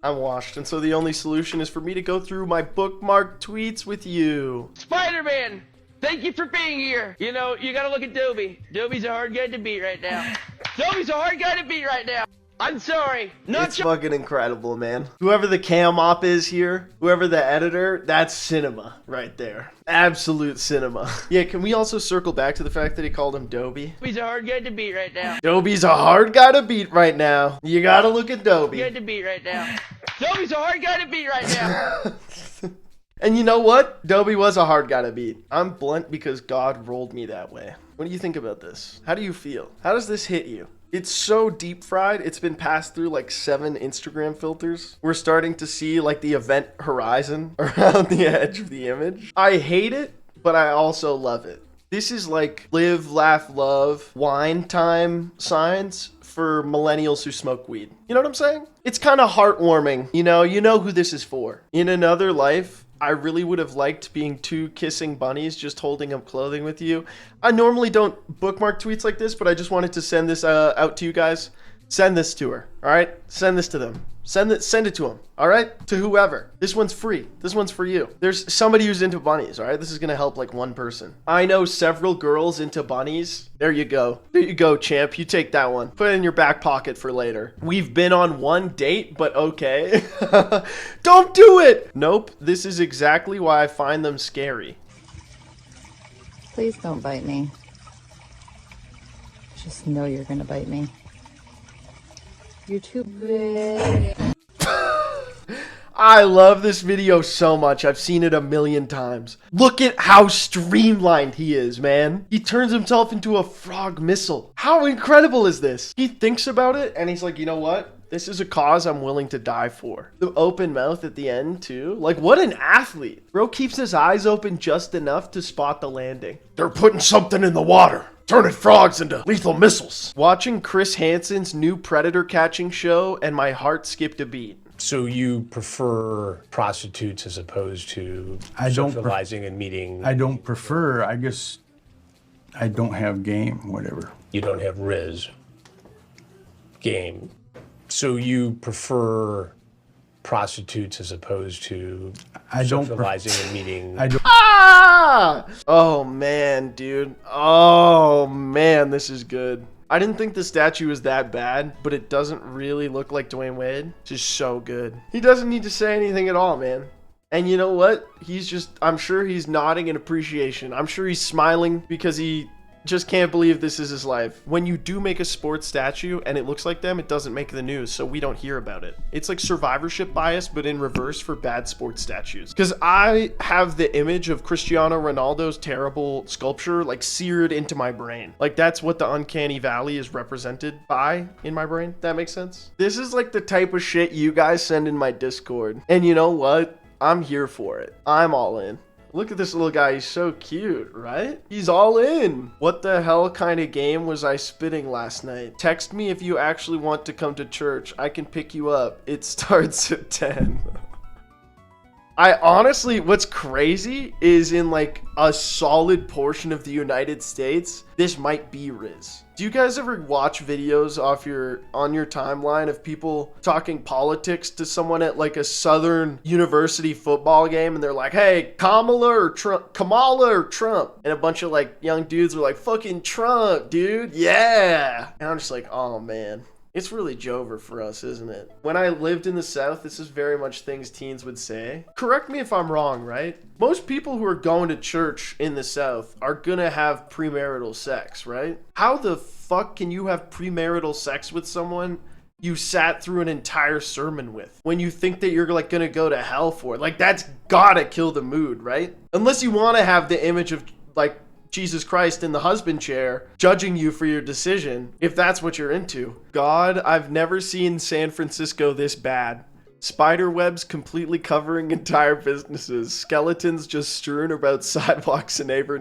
I'm washed, and so the only solution is for me to go through my bookmark tweets with you. Spider-Man, thank you for being here. You know, you gotta look at Dobby. Dobby's a hard guy to beat right now. Dobby's a hard guy to beat right now. I'm sorry. It's fucking incredible, man. Whoever the cam op is here, whoever the editor, that's cinema right there. Absolute cinema. Yeah, can we also circle back to the fact that he called him Dobby? Dobby's a hard guy to beat right now. Dobby's a hard guy to beat right now. You gotta look at Dobby. Hard guy to beat right now. Dobby's a hard guy to beat right now. And you know what? Dobby was a hard guy to beat. I'm blunt because God rolled me that way. What do you think about this? How do you feel? How does this hit you? It's so deep fried. It's been passed through like 7 Instagram filters. We're starting to see like the event horizon around the edge of the image. I hate it, but I also love it. This is like live, laugh, love, wine time signs for millennials who smoke weed. You know what I'm saying? It's kind of heartwarming. You know who this is for. In another life, I really would have liked being 2 kissing bunnies just holding up clothing with you. I normally don't bookmark tweets like this, but I just wanted to send this out to you guys. Send this to her, all right? Send this to them. Send it to them, all right? To whoever. This one's free. This one's for you. There's somebody who's into bunnies, all right? This is going to help like 1 person. I know several girls into bunnies. There you go. There you go, champ. You take that one. Put it in your back pocket for later. We've been on 1 date, but okay. Don't do it. Nope. This is exactly why I find them scary. Please don't bite me. Just know you're gonna bite me. You're too big. I love this video so much. I've seen it a million times. Look at how streamlined he is, man. He turns himself into a frog missile. How incredible is this? He thinks about it and he's like, you know what? This is a cause I'm willing to die for. The open mouth at the end too. Like, what an athlete. Bro keeps his eyes open just enough to spot the landing. They're putting something in the water. Turning frogs into lethal missiles. Watching Chris Hansen's new predator catching show and my heart skipped a beat. So you prefer prostitutes as opposed to socializing and meeting? I don't prefer. I guess I don't have game, whatever. You don't have Riz game. So you prefer prostitutes as opposed to socializing and meeting? Ah! Oh man, dude. Oh man, this is good. I didn't think the statue was that bad, but it doesn't really look like Dwayne Wade. Just so good. He doesn't need to say anything at all, man. And you know what? I'm sure he's nodding in appreciation. I'm sure he's smiling because he just can't believe this is his life. When you do make a sports statue and it looks like them, it doesn't make the news, so we don't hear about it. It's like survivorship bias, but in reverse for bad sports statues. Because I have the image of Cristiano Ronaldo's terrible sculpture like seared into my brain. Like that's what the uncanny valley is represented by in my brain. That makes sense? This is like the type of shit you guys send in my Discord. And you know what? I'm here for it. I'm all in. Look at this little guy. He's so cute, right? He's all in. What the hell kind of game was I spitting last night? Text me if you actually want to come to church. I can pick you up. It starts at 10. I honestly, what's crazy is in like a solid portion of the United States, this might be Riz. Do you guys ever watch videos on your timeline of people talking politics to someone at like a Southern University football game and they're like, hey, Kamala or Trump? And a bunch of like young dudes are like, fucking Trump, dude. Yeah. And I'm just like, oh man. It's really Jover for us, isn't it? When I lived in the South, this is very much things teens would say. Correct me if I'm wrong, right? Most people who are going to church in the South are gonna have premarital sex, right? How the fuck can you have premarital sex with someone you sat through an entire sermon with when you think that you're like gonna go to hell for it? Like that's gotta kill the mood, right? Unless you want to have the image of like Jesus Christ in the husband chair judging you for your decision, if that's what you're into. God, I've never seen San Francisco this bad. Spider webs completely covering entire businesses. Skeletons just strewn about sidewalks in every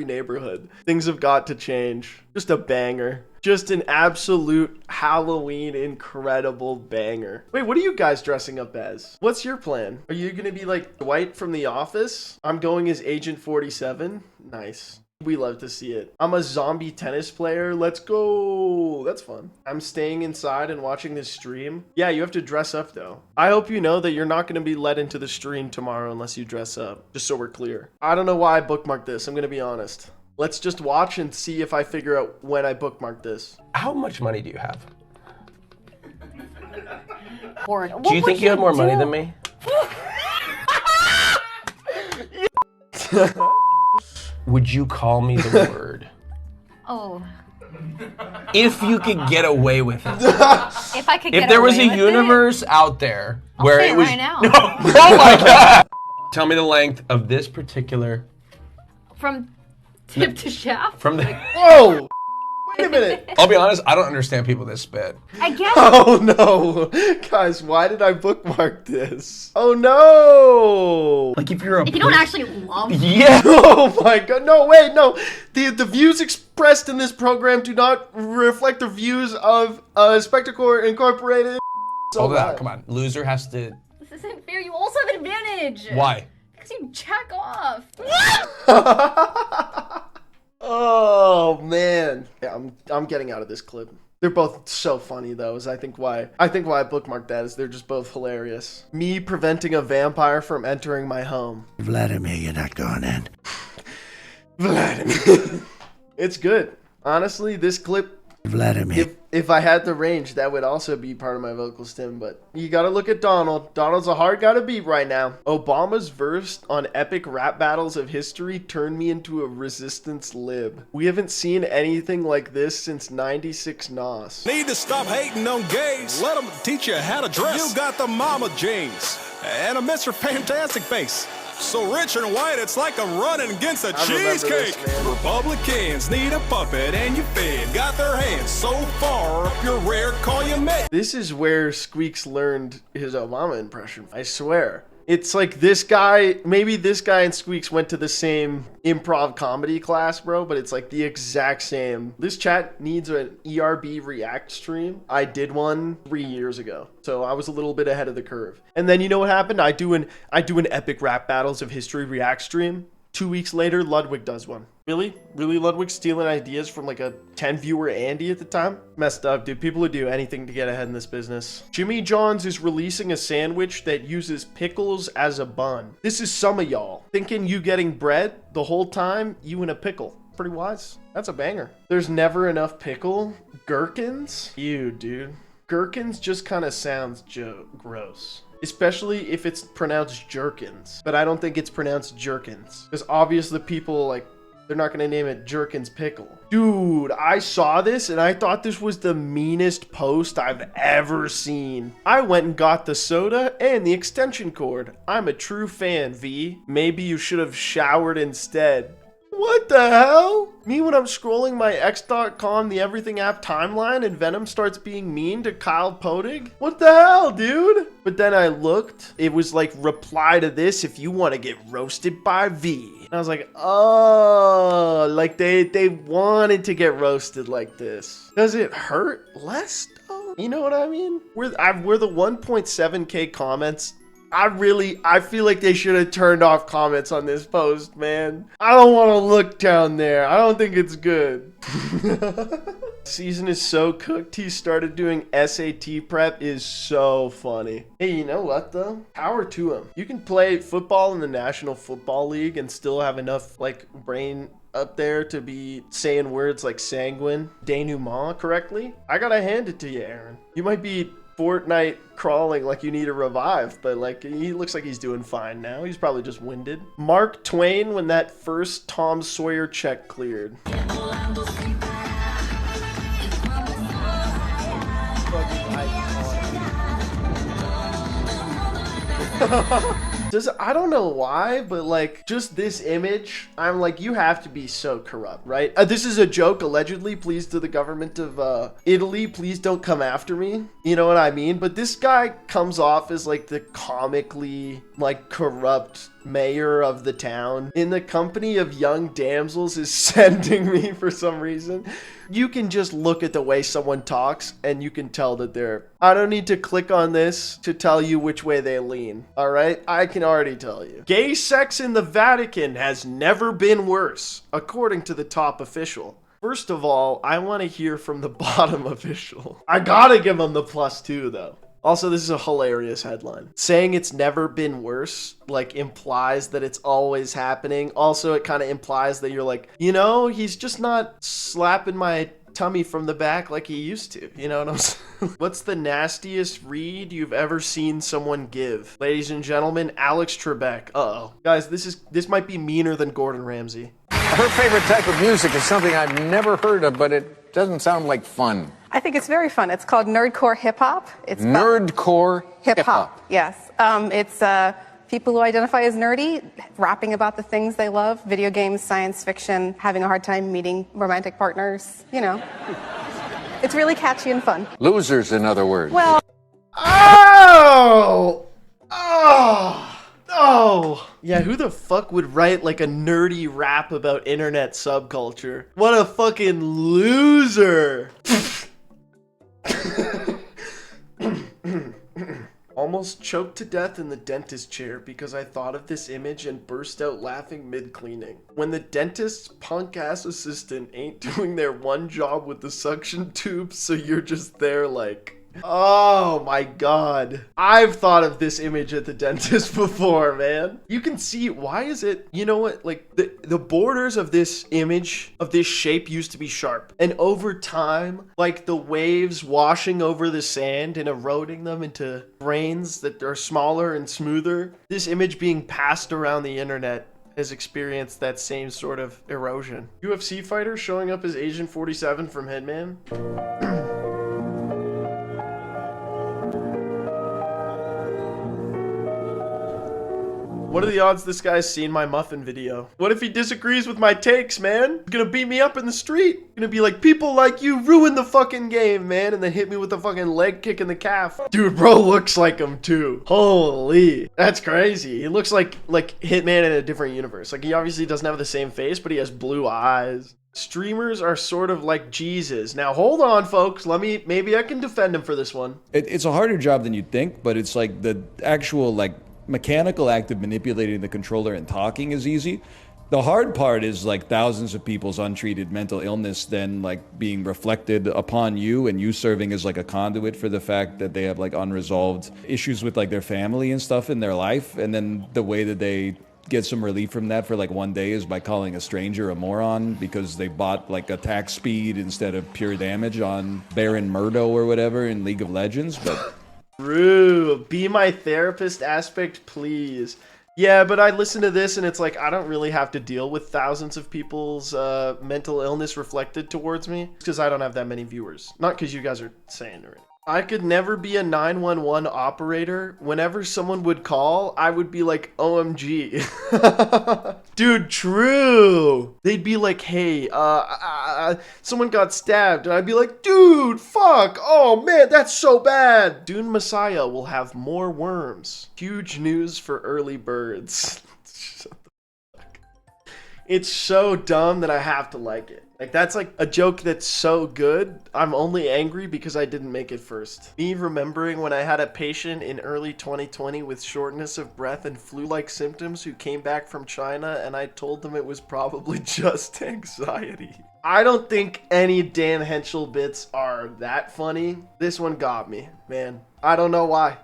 neighborhood. Things have got to change. Just a banger. Just an absolute Halloween incredible banger. Wait, what are you guys dressing up as? What's your plan? Are you gonna be like Dwight from The Office? I'm going as Agent 47. Nice. We love to see it. I'm a zombie tennis player. Let's go. That's fun. I'm staying inside and watching this stream. Yeah, you have to dress up though. I hope you know that you're not going to be let into the stream tomorrow unless you dress up. Just so we're clear. I don't know why I bookmarked this. I'm going to be honest. Let's just watch and see if I figure out when I bookmarked this. How much money do you have? Do you think you have more money than me? Would you call me the word? Oh. If you could get away with it. If I could get away with it. If there was a universe out there where I'll say it was right now. No. Oh my god. Tell me the length of this particular From tip to shaft? from the Whoa! Wait a minute. I'll be honest, I don't understand people that spit. I guess. Oh no. Guys, why did I bookmark this? Oh no. Like if you're a If you don't actually love Yeah. Oh my god. No, wait, no. The views expressed in this program do not reflect the views of Aspecticor Incorporated. So Hold it bad. out, come on. Loser has to This isn't fair. You also have an advantage. Why? Because you jack off. Oh man. Yeah, I'm getting out of this clip. They're both so funny though, I think why I bookmarked that is they're just both hilarious. Me preventing a vampire from entering my home. Vladimir, you're not going in. Vladimir. It's good. Honestly, this clip, Vladimir. if I had the range, that would also be part of my vocal stim, but you gotta look at Donald. Donald's a hard guy to beat right now. Obama's verse on epic rap battles of history turned me into a resistance lib. We haven't seen anything like this since 96 Nos. Need to stop hating on gays. Let them teach you how to dress. You got the mama jeans and a Mr. Fantastic face. So rich and white, it's like I'm running against a I remember cheesecake. this, man. Republicans need a puppet and you fed. Got their hands so far up your rear, call you mate. This is where Squeaks learned his Obama impression. I swear. It's like this guy, maybe this guy and Squeaks went to the same improv comedy class, bro, but it's like the exact same. This chat needs an ERB React stream. I did one 3 years ago, so I was a little bit ahead of the curve. And then you know what happened? I do an epic rap battles of history React stream. 2 weeks later, Ludwig does one. Really? Really, Ludwig stealing ideas from like a 10 viewer Andy at the time? Messed up, dude. People would do anything to get ahead in this business. Jimmy John's is releasing a sandwich that uses pickles as a bun. This is some of y'all thinking you getting bread the whole time, you in a pickle. Pretty wise. That's a banger. There's never enough pickle. Gherkins? Ew, dude. Gherkins just kind of sounds gross. Especially if it's pronounced jerkins. But I don't think it's pronounced jerkins. Because obviously people, like, they're not going to name it Jerkins Pickle. Dude, I saw this and I thought this was the meanest post I've ever seen. I went and got the soda and the extension cord. I'm a true fan, V. Maybe you should have showered instead. What the hell? Me when I'm scrolling my X.com, the Everything app timeline, and Venom starts being mean to Kyle Podig? What the hell, dude? But then I looked, it was like, reply to this if you want to get roasted by V. And I was like, oh, like they wanted to get roasted like this. Does it hurt less though? You know what I mean? We're the 1.7K comments. I feel like they should have turned off comments on this post, man. I don't want to look down there. I don't think it's good. Season is so cooked. He started doing SAT prep is so funny. Hey, you know what though? Power to him. You can play football in the National Football League and still have enough like brain up there to be saying words like sanguine, denouement correctly. I gotta hand it to you, Aaron. You might be Fortnite crawling like you need a revive, but like he looks like he's doing fine now. He's probably just winded. Mark Twain when that first Tom Sawyer check cleared. I don't know why, but like just this image, I'm like, you have to be so corrupt, right? This is a joke, allegedly. Please, to the government of Italy, please don't come after me. You know what I mean? But this guy comes off as like the comically like corrupt mayor of the town in the company of young damsels is sending me for some reason. You can just look at the way someone talks and you can tell that I don't need to click on this to tell you which way they lean. All right. I can already tell you. Gay sex in the Vatican has never been worse, according to the top official. First of all, I want to hear from the bottom official. I gotta give them the +2 though. Also, this is a hilarious headline. Saying it's never been worse, like, implies that it's always happening. Also, it kind of implies that you're like, you know, he's just not slapping my tummy from the back like he used to. You know what I'm saying? What's the nastiest read you've ever seen someone give? Ladies and gentlemen, Alex Trebek. Uh-oh. Guys, this might be meaner than Gordon Ramsay. Her favorite type of music is something I've never heard of, but it doesn't sound like fun. I think it's very fun. It's called nerdcore hip-hop. It's Nerdcore hip-hop. Yes. It's people who identify as nerdy, rapping about the things they love, video games, science fiction, having a hard time meeting romantic partners, you know. It's really catchy and fun. Losers, in other words. Well... Oh! Oh! Oh! Yeah, who the fuck would write like a nerdy rap about internet subculture? What a fucking loser! Almost choked to death in the dentist chair because I thought of this image and burst out laughing mid-cleaning. When the dentist's punk-ass assistant ain't doing their one job with the suction tube, so you're just there like... Oh my god. I've thought of this image at the dentist before, man. You can see, why is it, you know what, like the borders of this image, of this shape used to be sharp. And over time, like the waves washing over the sand and eroding them into grains that are smaller and smoother, this image being passed around the internet has experienced that same sort of erosion. UFC fighter showing up as Agent 47 from Hitman. What are the odds this guy's seen my muffin video? What if he disagrees with my takes, man? He's gonna beat me up in the street. Gonna be like, people like you ruin the fucking game, man. And then hit me with a fucking leg kick in the calf. Dude, bro looks like him too. Holy, that's crazy. He looks like Hitman in a different universe. Like, he obviously doesn't have the same face, but he has blue eyes. Streamers are sort of like Jesus. Now, hold on, folks. Maybe I can defend him for this one. It's a harder job than you'd think, but it's like the actual, like, mechanical act of manipulating the controller and talking is easy. The hard part is like thousands of people's untreated mental illness then like being reflected upon you, and you serving as like a conduit for the fact that they have like unresolved issues with like their family and stuff in their life. And then the way that they get some relief from that for like one day is by calling a stranger a moron because they bought like attack speed instead of pure damage on Baron Murdo or whatever in League of Legends. But True. Be my therapist aspect, please. Yeah, but I listen to this and it's like, I don't really have to deal with thousands of people's mental illness reflected towards me because I don't have that many viewers. Not because you guys are saying it. I could never be a 911 operator. Whenever someone would call, I would be like, OMG. Dude, true. They'd be like, hey, someone got stabbed. And I'd be like, dude, fuck. Oh, man, that's so bad. Dune Messiah will have more worms. Huge news for early birds. Shut the fuck. It's so dumb that I have to like it. Like, that's like a joke that's so good, I'm only angry because I didn't make it first. Me remembering when I had a patient in early 2020 with shortness of breath and flu-like symptoms who came back from China, and I told them it was probably just anxiety. I don't think any Dan Henschel bits are that funny. This one got me, man. I don't know why.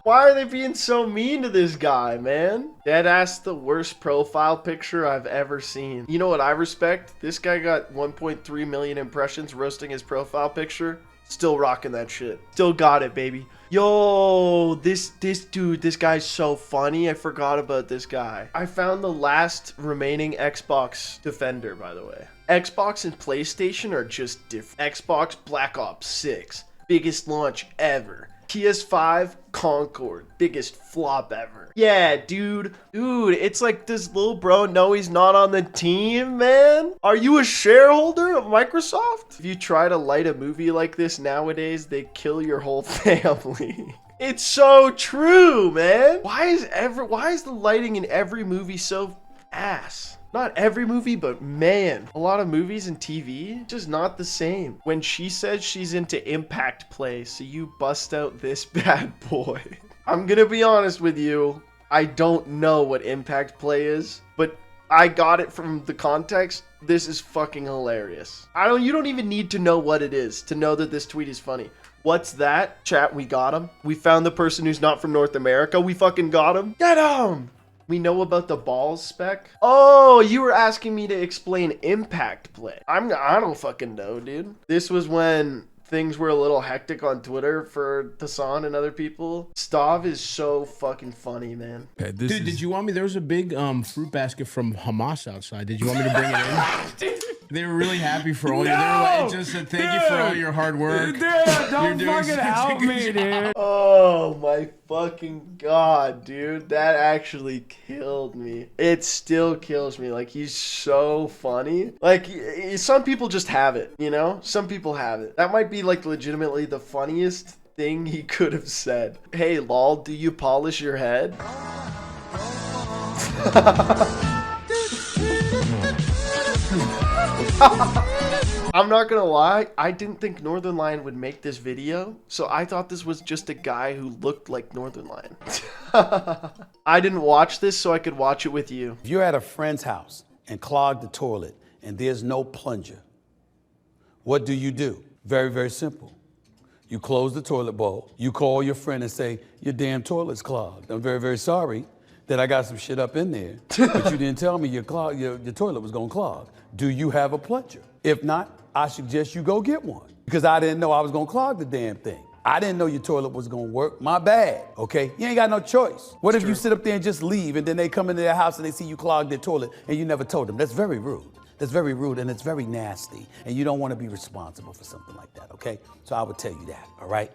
Why are they being so mean to this guy, man? Deadass the worst profile picture I've ever seen. You know what I respect? This guy got 1.3 million impressions roasting his profile picture. Still rocking that shit. Still got it, baby. Yo, this dude, this guy's so funny. I forgot about this guy. I found the last remaining Xbox defender, by the way. Xbox and PlayStation are just different. Xbox Black Ops 6. Biggest launch ever. PS5 Concord, biggest flop ever. Yeah, dude, it's like, does little bro know he's not on the team, man? Are you a shareholder of Microsoft? If you try to light a movie like this nowadays, they kill your whole family. It's so true, man. Why is the lighting in every movie so ass? Not every movie, but man, a lot of movies and TV, just not the same. When she says she's into impact play, so you bust out this bad boy. I'm gonna be honest with you. I don't know what impact play is, but I got it from the context. This is fucking hilarious. You don't even need to know what it is to know that this tweet is funny. What's that? Chat, we got him. We found the person who's not from North America. We fucking got him. Get him! We know about the balls spec. Oh, you were asking me to explain impact play. I don't fucking know, dude. This was when things were a little hectic on Twitter for Tassan and other people. Stav is so fucking funny, man. Okay, dude, did you want me? There was a big fruit basket from Hamas outside. Did you want me to bring it in? They were really happy for all your. They were like, it just said thank you for all your hard work. Dude, don't fucking help me, dude. Oh my fucking god, dude. That actually killed me. It still kills me. Like, he's so funny. Like, some people just have it, you know? Some people have it. That might be like legitimately the funniest thing he could have said. Hey, lol, do you polish your head? I'm not gonna lie, I didn't think Northernlion would make this video, so I thought this was just a guy who looked like Northernlion. I didn't watch this so I could watch it with you. If you're at a friend's house and clog the toilet and there's no plunger, what do? Very, very simple. You close the toilet bowl, you call your friend and say, your damn toilet's clogged. I'm very, very sorry that I got some shit up in there, but you didn't tell me your toilet was gonna clog. Do you have a plunger? If not, I suggest you go get one, because I didn't know I was gonna clog the damn thing. I didn't know your toilet was gonna work. My bad, okay? You ain't got no choice. What if you sit up there and just leave, and then they come into their house and they see you clog their toilet and you never told them? That's very rude. That's very rude, and it's very nasty, and you don't want to be responsible for something like that, okay? So I would tell you that, all right?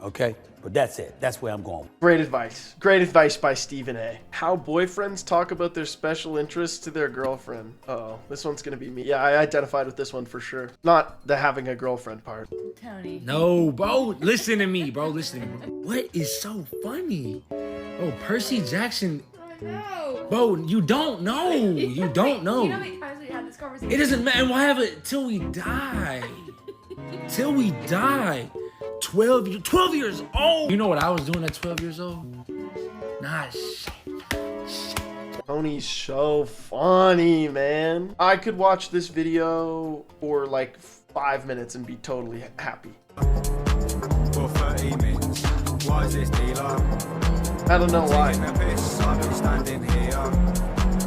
Okay, but that's it. That's where I'm going. Great advice. Great advice by Stephen A. How boyfriends talk about their special interests to their girlfriend. Uh-oh, this one's gonna be me. Yeah, I identified with this one for sure. Not the having a girlfriend part. Tony. No, bro, listen to me, bro. Listen to me, bro. What is so funny? Oh, Percy Jackson. No. Bro, you don't know. You don't know. You know how many times we had this conversation? It doesn't matter. We'll have it till we die. Till we die. 12 years old. You know what I was doing at 12 years old? Nah, shit. Tony's so funny, man. I could watch this video for like 5 minutes and be totally happy. For 30 minutes. Why is this dealer? I don't know why.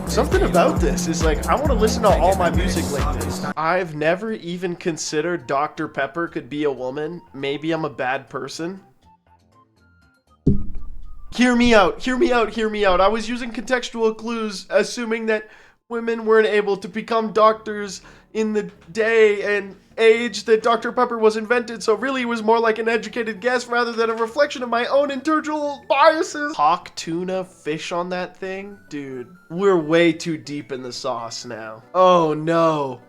Something about this is like, I want to listen to all my music like this. I've never even considered Dr. Pepper could be a woman. Maybe I'm a bad person. Hear me out, hear me out, hear me out. I was using contextual clues, assuming that women weren't able to become doctors in the day and age that Dr. Pepper was invented, so really it was more like an educated guess rather than a reflection of my own internal biases. Hawk tuna fish on that thing? Dude, we're way too deep in the sauce now. Oh no.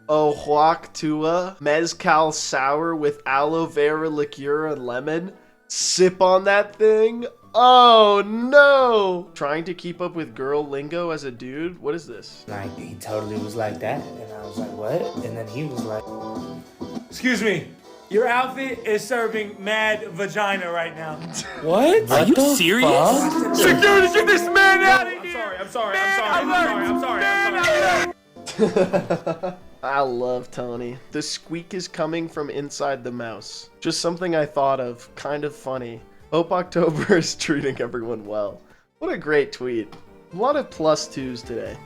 Oh, Hawk tuna, mezcal sour with aloe vera liqueur and lemon. Sip on that thing. Oh no! Trying to keep up with girl lingo as a dude? What is this? Like, he totally was like that, and I was like, what? And then he was like, excuse me, your outfit is serving mad vagina right now. What? Are you serious? Security, get this man out of here! I'm sorry. I love Tony. The squeak is coming from inside the mouse. Just something I thought of, kind of funny. Hope October is treating everyone well. What a great tweet. A lot of +2s today.